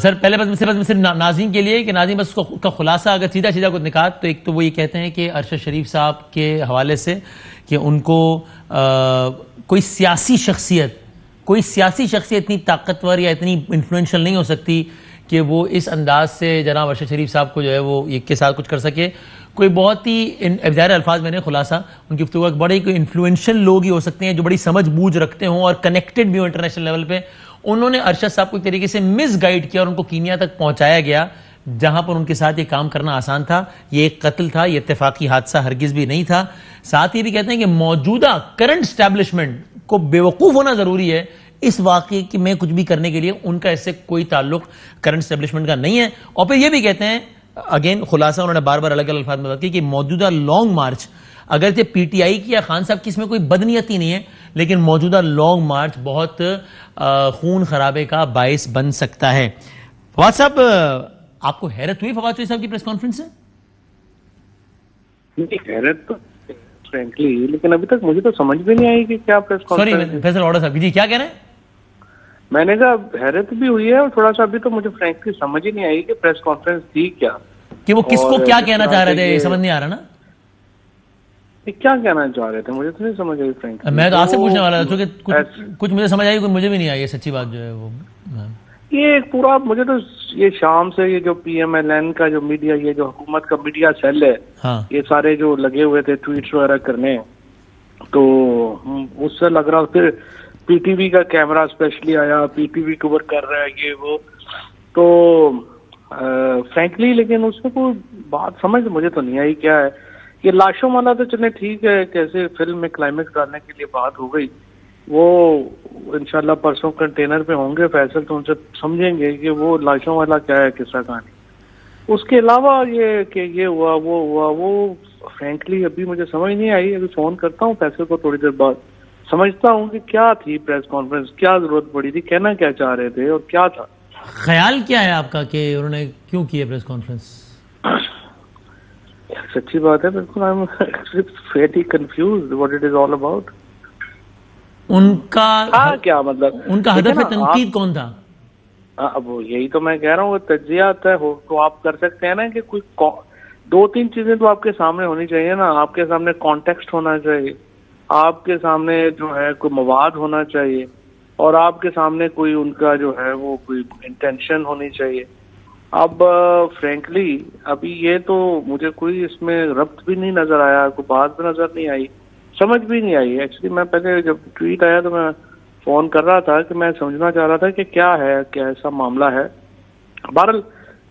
Sir पहले बस सिर्फ नाज़रीन के लिए कि नाज़रीन बस उसका खुलासा अगर सीधा सीधा कुछ निकात, तो एक तो वो ये कहते हैं कि अरशद शरीफ साहब के हवाले से कि उनको कोई सियासी शख्सियत इतनी ताकतवर या इतनी इन्फ्लुएंशियल नहीं हो सकती कि वो इस अंदाज से जनाब अरशद शरीफ साहब को जो है वो एक के साथ कुछ कर सके। कोई बहुत ही ज़ाहिर अल्फाज मैंने खुलासा उनकी गुफ्तगू का, बड़े कोई इन्फ्लुएंशियल लोग ही हो सकते हैं जो बड़ी समझ बूझ रखते हों और कनेक्टेड भी हो इंटरनेशनल लेवल पे। उन्होंने अरशद साहब को एक तरीके से मिसगाइड किया और उनको कीनिया तक पहुंचाया गया, जहां पर उनके साथ ये काम करना आसान था। ये एक कत्ल था, ये इत्तेफाकी हादसा हरगिज भी नहीं था। साथ ही भी कहते हैं कि मौजूदा करंट स्टैब्लिशमेंट को बेवकूफ होना जरूरी है इस वाकये कि मैं कुछ भी करने के लिए, उनका इससे कोई ताल्लुक करंट स्टैब्लिशमेंट का नहीं है। और फिर ये भी कहते हैं, अगेन खुलासा उन्होंने बार बार अलग अलग अल्फाज में बात की कि मौजूदा लॉन्ग मार्च, अगर ये पीटीआई की या खान साहब की इसमें कोई बदनीयती नहीं है, लेकिन मौजूदा लॉन्ग मार्च बहुत खून खराबे का बायस बन सकता है। फवाद साहब, आपको हैरत हुई फवाद चौधरी साहब की प्रेस कॉन्फ्रेंस से? हैरत तो फ्रेंकली, लेकिन अभी तक मुझे तो समझ भी नहीं आई कि क्या press conference. Sorry Faisal order साहब जी क्या कह रहे हैं? मैंने कहा हैरत भी हुई है और थोड़ा सा अभी तो मुझे फ्रेंकली समझ ही नहीं आई कि प्रेस कॉन्फ्रेंस थी क्या, कि वो किसको क्या कहना चाह रहे थे, समझ नहीं आ रहा ना। क्या कहना चाह रहे थे मुझे तो नहीं समझ आई फ्रेंकली। मैं तो आपसे पूछने वाला था, कुछ मुझे समझ आई, कुछ मुझे भी नहीं आई, सच्ची बात जो है वो। ये पूरा मुझे तो ये शाम से ये जो PMLN का जो मीडिया, ये जो हुकूमत का मीडिया सेल है, हाँ। ये सारे जो लगे हुए थे ट्वीट्स वगैरह करने, तो उससे लग रहा, फिर PTV का कैमरा स्पेशली आया, PTV कवर कर रहा है ये वो, तो फ्रैंकली लेकिन उसमें कोई बात समझ मुझे तो नहीं आई क्या है। ये लाशों वाला तो चले ठीक है, कैसे फिल्म में क्लाइमेक्स डालने के लिए बात हो गई, वो इंशाल्लाह परसों कंटेनर पे होंगे फैसल, तो उनसे समझेंगे कि वो लाशों वाला क्या है, किस्सा कहानी। उसके अलावा ये कि ये हुआ वो फ्रैंकली अभी मुझे समझ नहीं आई। अभी फोन करता हूँ फैसल को थोड़ी देर बाद, समझता हूँ कि क्या थी प्रेस कॉन्फ्रेंस, क्या जरूरत पड़ी थी, कहना क्या चाह रहे थे और क्या था। ख्याल क्या है आपका कि उन्होंने क्यों की है प्रेस कॉन्फ्रेंस? सच्ची बात है, बिल्कुल I am Fairlie confused what it is all about. उनका क्या मतलब, उनका हदफ तनकीद कौन था? अब यही तो मैं कह रहा हूँ, तज्जिया तय हो तो आप कर सकते हैं ना, कि कोई दो तीन चीजें तो आपके सामने होनी चाहिए ना। आपके सामने कॉन्टेक्स्ट होना चाहिए, आपके सामने जो है कोई मवाद होना चाहिए, और आपके सामने कोई उनका जो है वो कोई इंटेंशन होनी चाहिए। अब फ्रैंकली अभी ये तो मुझे कोई इसमें रब्त भी नहीं नजर आया, कोई बात भी नजर नहीं आई, समझ भी नहीं आई। एक्चुअली मैं पहले जब ट्वीट आया तो मैं फोन कर रहा था कि मैं समझना चाह रहा था कि क्या है, क्या ऐसा मामला है। बहरहाल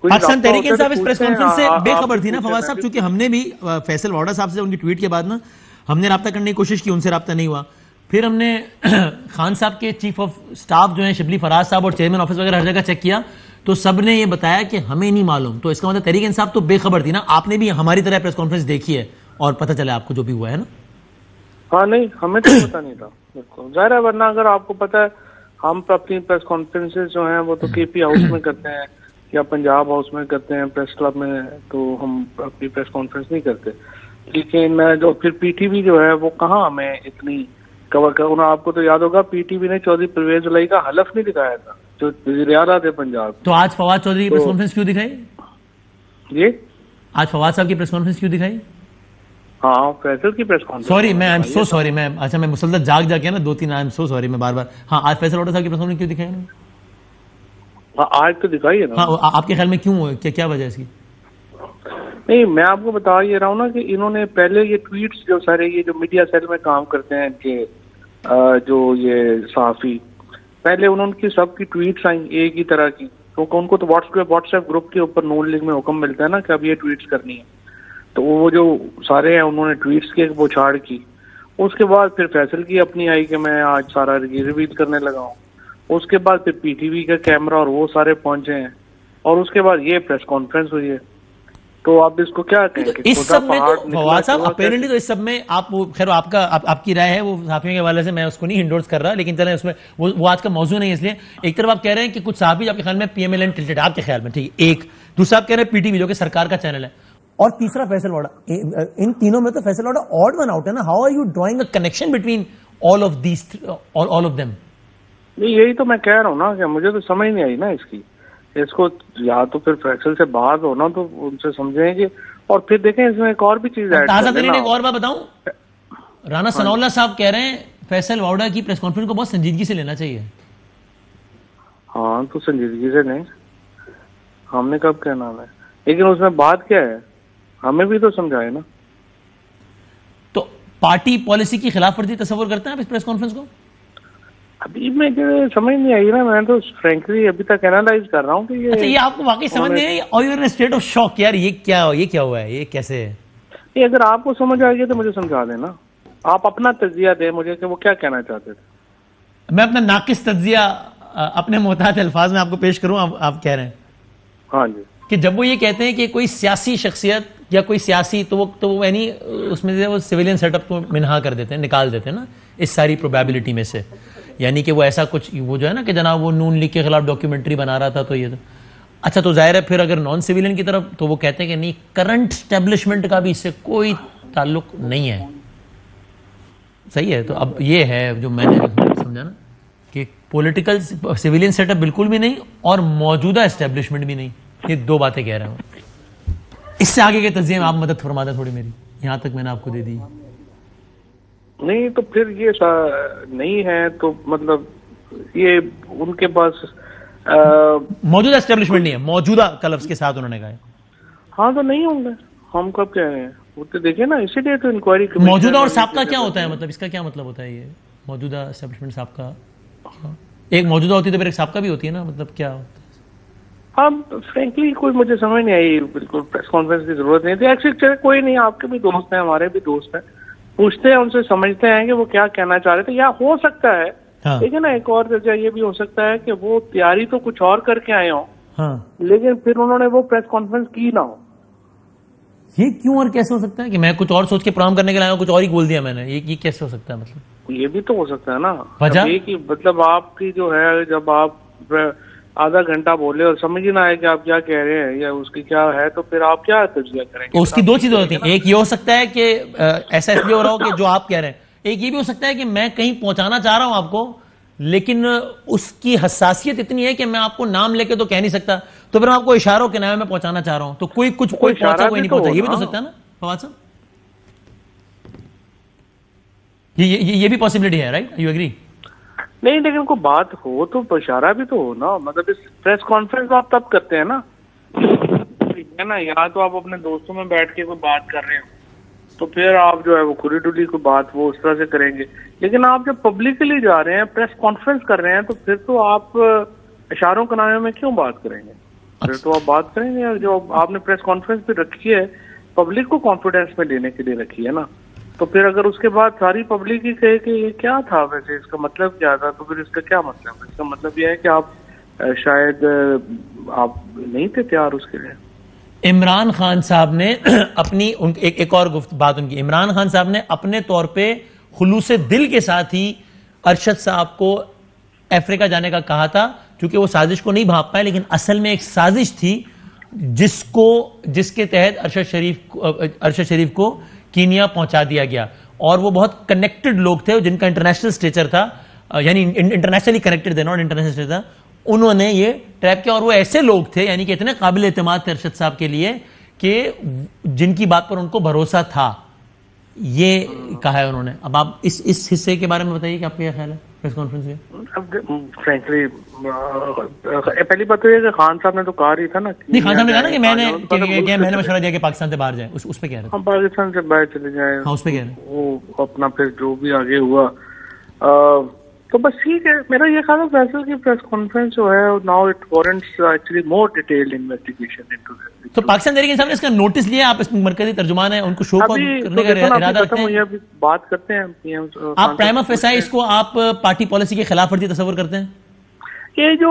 पाकिस्तान तहरीक इंसाफ इस प्रेस कॉन्फ्रेंस से बेखबर थी ना फवाद साहब, क्योंकि हमने भी फैसल वाडा साहब से उनकी ट्वीट के बाद ना हमने रब्ता करने की कोशिश की, उनसे रब्ता नहीं हुआ। फिर हमने खान साहब के चीफ ऑफ स्टाफ जो है शिबली फराज साहब और चेयरमैन ऑफिस वगैरह हर जगह चेक किया, तो सब ने ये बताया कि हमें नहीं मालूम। तो इसका मतलब तहरीक इंसाफ तो बेखबर थी ना। आपने भी हमारी तरह प्रेस कॉन्फ्रेंस देखी है और पता चला आपको जो भी हुआ है ना। हाँ नहीं, हमें तो पता नहीं था, बिल्कुल जाहिर है, वरना अगर आपको पता है हम अपनी प्रेस कॉन्फ्रेंसेज जो हैं वो तो KP हाउस में करते हैं या पंजाब हाउस में करते हैं, प्रेस क्लब में, तो हम अपनी प्रेस कॉन्फ्रेंस नहीं करते। लेकिन जो फिर PTV जो है वो कहाँ हमें इतनी कवर कर, आपको तो याद होगा PTV ने चौधरी परवेज इलाही का हलफ नहीं दिखाया था जो वज़ीर आला थे पंजाब। तो आज फवाद चौधरी की प्रेस कॉन्फ्रेंस क्यों दिखाई? जी आज फवाद साहब की प्रेस कॉन्फ्रेंस क्यों दिखाई? हाँ, फैसल की प्रेस कॉन्फ्रेंस। सॉरी, मैं आई एम सो सॉरी, मैं अच्छा मैं मुसलसल जाग जाके ना 2-3 आई एम सो सॉरी, मैं बार बार। हाँ, आज फैसल वाडा साहब की प्रेस कॉन्फ्रेंस क्यों दिखाई ना? हाँ, आज तो दिखाई है ना। हाँ, आपके ख्याल में क्यों, क्या वजह है इसकी? नहीं, मैं आपको बता ये रहा हूँ ना कि इन्होंने पहले ये ट्वीट्स जो सारे ये जो मीडिया सेल में काम करते हैं कि जो ये सहाफी, पहले उनकी सबकी ट्वीट्स आई एक ही तरह की, क्योंकि उनको तो व्हाट्सएप ग्रुप के ऊपर नून लीग में हुक्म मिलता है ना कि अब ये ट्वीट्स करनी है, तो वो जो सारे हैं उन्होंने ट्वीट्स की एक बौछार की। उसके बाद फिर फैसल की अपनी आई कि मैं आज सारा रिवील करने लगा हूँ। उसके बाद फिर PTV का कैमरा और वो सारे पहुंचे हैं, और उसके बाद ये प्रेस कॉन्फ्रेंस हुई है। तो आप इसको क्या कहेंगे? इस सब में तो फवाद साहब अपेरेंटली तो इस सब में आप खैर आपकी राय है वो सहाफियों के हवाले से, मैं उसको नहीं इंडोर्स कर रहा, लेकिन चलें उसमें वो आज का मौजू नहीं है। इसलिए एक तरफ आप कह रहे हैं कि कुछ सहाफी आपके ख्याल में PMLN टिल्टेड, आपके ख्याल में ठीक है, एक दूसरा आप कह रहे हैं PTV जो कि सरकार का चैनल है, और तीसरा फैसल वाडा। इन तीनों में तो Faisal Wada odd one out है ना। How are you drawing a connection between all of these, all of them? यही तो मैं कह रहा हूँ ना कि मुझे तो समझ नहीं आई ना इसकी, इसको या तो फिर फैसल से बात हो ना तो उनसे समझेंगे, और फिर देखें इसमें एक और भी चीज ऐड ताजा कर तरीन लेना। एक और बात बताऊं, राना सनाउल्लाह साहब कह रहे हैं फैसल वावड़ा की प्रेस कॉन्फ्रेंस को बहुत संजीदगी से लेना चाहिए। हाँ तो संजीदगी से नहीं, हमने कब कहना है, लेकिन उसमें बात क्या है हमें भी तो समझाए ना। तो पार्टी पॉलिसी की खिलाफ वर्जी तस्वर करते हैं आप इस प्रेस कॉन्फ्रेंस को? अभी मैं समझ नहीं आई ना, मैं तो फ्रेंकली अभी तक एनालाइज कर रहा हूँ कि ये अच्छा, ये आपको वाकई समझ नहीं आई और you are in state of shock, यार ये क्या हुआ है, ये कैसे है? ये अगर आपको समझ आ गया तो मुझे समझा देना, आप अपना तज्जिया दे मुझे कि वो क्या कहना चाहते थे। मैं अपना नाकिस तज्जिया अपने मोहतात अल्फाज में आपको पेश करूं, आप कह रहे हैं हाँ जी कि जब वो ये कहते हैं कि कोई सियासी शख्सियत या कोई सियासी, तो वो यानी उसमें से वो सिविलियन सेटअप को मिनहा कर देते हैं, निकाल देते हैं ना इस सारी प्रोबेबिलिटी में से, यानी कि वो ऐसा कुछ, वो जो है ना कि जनाब वो नून लीग के खिलाफ डॉक्यूमेंट्री बना रहा था तो ये तो अच्छा, तो जाहिर है फिर अगर नॉन सिविलियन की तरफ, तो वो कहते हैं कि नहीं, करंट स्टैब्लिशमेंट का भी इससे कोई ताल्लुक नहीं है। सही है, तो अब ये है जो मैंने समझा ना कि पॉलिटिकल सिविलियन सेटअप बिल्कुल भी नहीं और मौजूदा एस्टेब्लिशमेंट भी नहीं, ये दो बातें कह रहा हूं। इससे आगे के तज्जिए में आप मदद फरमा दें थोड़ी मेरी, यहां तक मैंने आपको दे दी। नहीं तो फिर ये नहीं है तो मतलब ये उनके पास मौजूदा एस्टेब्लिशमेंट नहीं है, मौजूदा कलफ्स के साथ उन्होंने कहा। हाँ तो नहीं होंगे, हम कब कह रहे हैं, वो तो देखिए ना, इसीलिए तो इंक्वायरी। मौजूदा और साबका क्या होता है, मतलब इसका क्या मतलब होता है? ये मौजूदा एस्टेब्लिशमेंट साबका, एक मौजूदा होती है तो फिर एक साबका भी होती है ना, मतलब क्या होता है? हाँ फ्रेंकली कोई मुझे समझ नहीं आई, बिल्कुल प्रेस कॉन्फ्रेंस की जरूरत नहीं थी। एक्चुअली कोई नहीं, आपके भी दोस्त हैं, हमारे भी दोस्त हैं, पूछते हैं उनसे, समझते हैं कि वो क्या कहना चाह रहे थे। या हो सकता है ठीक है ना, एक और वजह ये भी हो सकता है कि वो तैयारी तो कुछ और करके आए हों, लेकिन फिर उन्होंने वो प्रेस कॉन्फ्रेंस की ना हो। ये क्यों और कैसे हो सकता है कि मैं कुछ और सोच के प्रोग्राम करने के लिए आया हूं, कुछ और ही बोल दिया मैंने? ये कैसे हो सकता है? मतलब ये भी तो हो सकता है ना, वजह ये कि मतलब आपकी जो है, जब आप आधा घंटा बोले और समझ ही ना आए कि आप क्या कह रहे हैं या उसकी क्या है, तो फिर आप क्या तज्जिया करेंगे? तो उसकी दो चीजें होती हैं, एक ये हो सकता है कि ऐसा इसलिए हो रहा हो कि जो आप कह रहे हैं, एक ये भी हो सकता है कि मैं कहीं पहुंचाना चाह रहा हूं आपको, लेकिन उसकी हसासियत इतनी है कि मैं आपको नाम लेके तो कह नहीं सकता, तो फिर मैं आपको इशारों के नाम में पहुंचाना चाह रहा हूं, तो कोई पहुंचा कोई नहीं पहुंचा, ये भी तो सकता है ना फवाद साहब? ये भी पॉसिबिलिटी है, राइट? You agree? नहीं, लेकिन कोई बात हो तो इशारा भी तो हो ना, मतलब इस प्रेस कॉन्फ्रेंस आप तब करते हैं ना, है ना, या तो आप अपने दोस्तों में बैठ के कोई बात कर रहे हो तो फिर आप जो है वो खुली डुली कोई बात वो उस तरह से करेंगे, लेकिन आप जब पब्लिकली जा रहे हैं, प्रेस कॉन्फ्रेंस कर रहे हैं, तो फिर तो आप इशारों के नामे में क्यों बात करेंगे? फिर तो आप बात करेंगे, जो आपने प्रेस कॉन्फ्रेंस भी रखी है पब्लिक को कॉन्फिडेंस में लेने के लिए रखी है ना, तो फिर अगर उसके बाद सारी पब्लिक ही कहे कि ये क्या था, वैसे इसका मतलब क्या था, तो फिर इसका क्या मतलब है? इसका मतलब यह है कि आप शायद आप नहीं थे तैयार उसके लिए। इमरान खान साहब ने अपनी एक और बात उनकी, इमरान खान साहब ने अपने तौर पे खुलूसे दिल के साथ ही अरशद साहब को अफ्रीका जाने का कहा था, क्योंकि वो साजिश को नहीं भाप पाए, लेकिन असल में एक साजिश थी जिसके तहत अरशद शरीफ को कीनिया पहुंचा दिया गया, और वो बहुत कनेक्टेड लोग थे जिनका इंटरनेशनल स्टेचर था, यानी इंटरनेशनली कनेक्टेड थे, नॉट इंटरनेशनल स्टेचर था, उन्होंने ये ट्रैप किया, और वो ऐसे लोग थे, यानी कि इतने काबिल एतमाद थे अरशद साहब के लिए कि जिनकी बात पर उनको भरोसा था, ये कहा है उन्होंने। अब आप इस हिस्से के बारे में बताइए कि आपका क्या ख्याल है प्रेस कॉन्फ्रेंस में? फ्रैंकली पहली बात तो ये कि खान साहब ने तो कहा ही था ना, नहीं, खान साहब ने कहा ना कि मैंने मशवरा दिया कि पाकिस्तान से बाहर जाए, उस पे कह रहे थे। हम पाकिस्तान से बाहर चले जाए, हाँ, उस पे कह रहे हैं वो अपना फिर जो भी आगे हुआ, तो बस ठीक है। मेरा ये ख्याल है फैसल की प्रेस कॉन्फ्रेंस जो है, now it warrants actually more detailed investigation into this. तो पाकिस्तान तहरीक इंसाफ ने इसका नोटिस लिया, आप इसमें मरकजी तर्जुमान है, उनको शो करने का इरादा रखते हैं? बात करते हैं आप प्राइमा फेसाई इसको आप पार्टी पॉलिसी के खिलाफ वर्जी तस्वर करते हैं? ये जो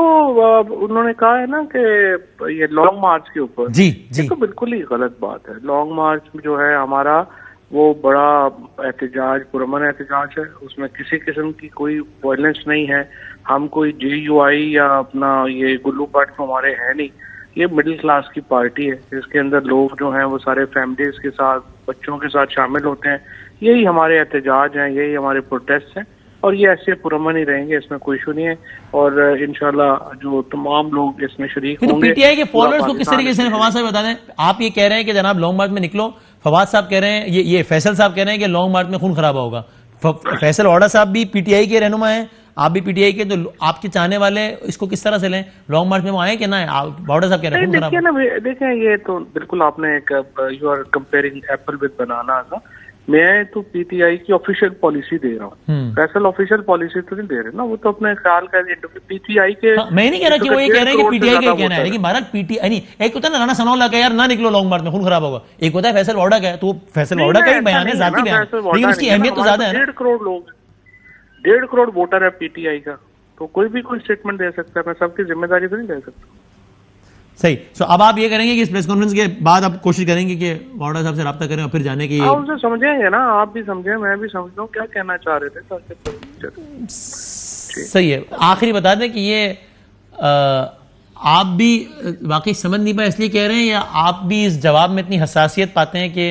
उन्होंने कहा है ना कि ये लॉन्ग मार्च के ऊपर, जी ये तो बिल्कुल ही गलत बात है। लॉन्ग मार्च जो है हमारा, वो बड़ा एहतजाज, पुरअमन एहतजाज है, उसमें किसी किस्म की कोई वायलेंस नहीं है। हम कोई JUI या अपना ये गुल्लू पार्ट तो हमारे है नहीं, ये मिडिल क्लास की पार्टी है, इसके अंदर लोग जो हैं वो सारे फैमिलीज के साथ, बच्चों के साथ शामिल होते हैं। यही हमारे एहतजाज हैं, यही हमारे प्रोटेस्ट हैं, और ये ऐसे पुरअमन ही रहेंगे, इसमें कोई इशू नहीं है। और इंशाल्लाह जो तमाम लोग इसमें शरीक होंगे। पीटीआई के फॉलोअर्स को किस तरीके से, फवाद साहब बता दें, आप ये कह रहे हैं कि जनाब लॉन्ग मार्च में निकलो, फवाद साहब कह रहे हैं, ये फैसल साहब कह रहे हैं कि लॉन्ग मार्च में खून खराब होगा, फैसल वाडा साहब भी पीटीआई के रहनुमा हैं, आप भी पीटीआई के, तो आपके चाहने वाले इसको किस तरह से लें? लॉन्ग मार्च में वो आए कि ना? वाडा साहब कह रहे हैं देखिए ना, देखिए ये तो बिल्कुल आपने एक you are comparing apple with banana था। मैं तो पीटीआई की ऑफिशियल पॉलिसी दे रहा हूँ, फैसल ऑफिशियल पॉलिसी तो नहीं दे रहे ना, वो तो अपने ख्याल का पीटीआई के। मैं नहीं कह रहा कि वो ये कह रहे हैं कि पीटीआई का कहना है, लेकिन भारत पीटीआई नहीं, एक होता है ना राणा सनौला का यार ना निकलो लॉन्ग मार्च में खून खराब होगा, एक होता है फैसल वाडा का, तो फैसल वाडा का ही बयान है, जाती बयान, लेकिन उसकी अहमियत तो ज्यादा है। 1.5 करोड़ लोग, 1.5 करोड़ वोटर है पीटीआई का, तो कोई भी कोई स्टेटमेंट दे सकता है, मैं सबकी जिम्मेदारी तो नहीं ले सकता। सही। सो अब आप ये करेंगे कि इस प्रेस कॉन्फ्रेंस के बाद आप कोशिश करेंगे कि वाडा साहब से राब्ता करें और फिर जाने की? उनसे समझेंगे ना, आप भी समझे, मैं भी समझ लूं क्या कहना चाह रहे थे। सही है। आखिरी बता दें कि ये आप भी वाकई समझ नहीं पाए इसलिए कह रहे हैं, या आप भी इस जवाब में इतनी हसासियत पाते हैं कि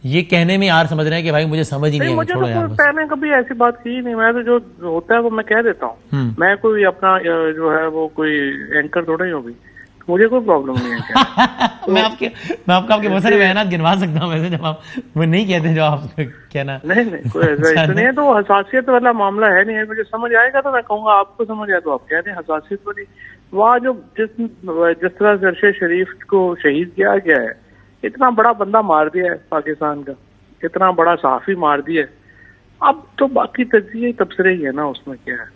ये कहने में यार समझ रहे हैं कि भाई मुझे समझ ही नहीं है? मुझे तो मैंने कभी ऐसी बात की नहीं, मैं तो जो होता है वो मैं कह देता हूँ। मैं कोई अपना जो है वो कोई एंकर थोड़ा ही होगी, मुझे कोई प्रॉब्लम नहीं है क्या? मैं आपके बहुत सारे बयान गिनवा सकता हूँ वैसे, जब आप वो नहीं कहते जो आप कहना। नहीं कोई ऐसा इशू नहीं है, तो हसासियत वाला मामला है नहीं है। मुझे समझ आएगा तो मैं कहूँगा, आपको समझ आया तो आप कह रहे हैं हसासियत वाली। वहाँ जो जिस तरह से अरशद शरीफ को शहीद किया गया है, इतना बड़ा बंदा मार दिया है पाकिस्तान का, इतना बड़ा सहाफी मार दिया है, अब तो बाकी तज्जिए तबसरे ही है ना, उसमें क्या है।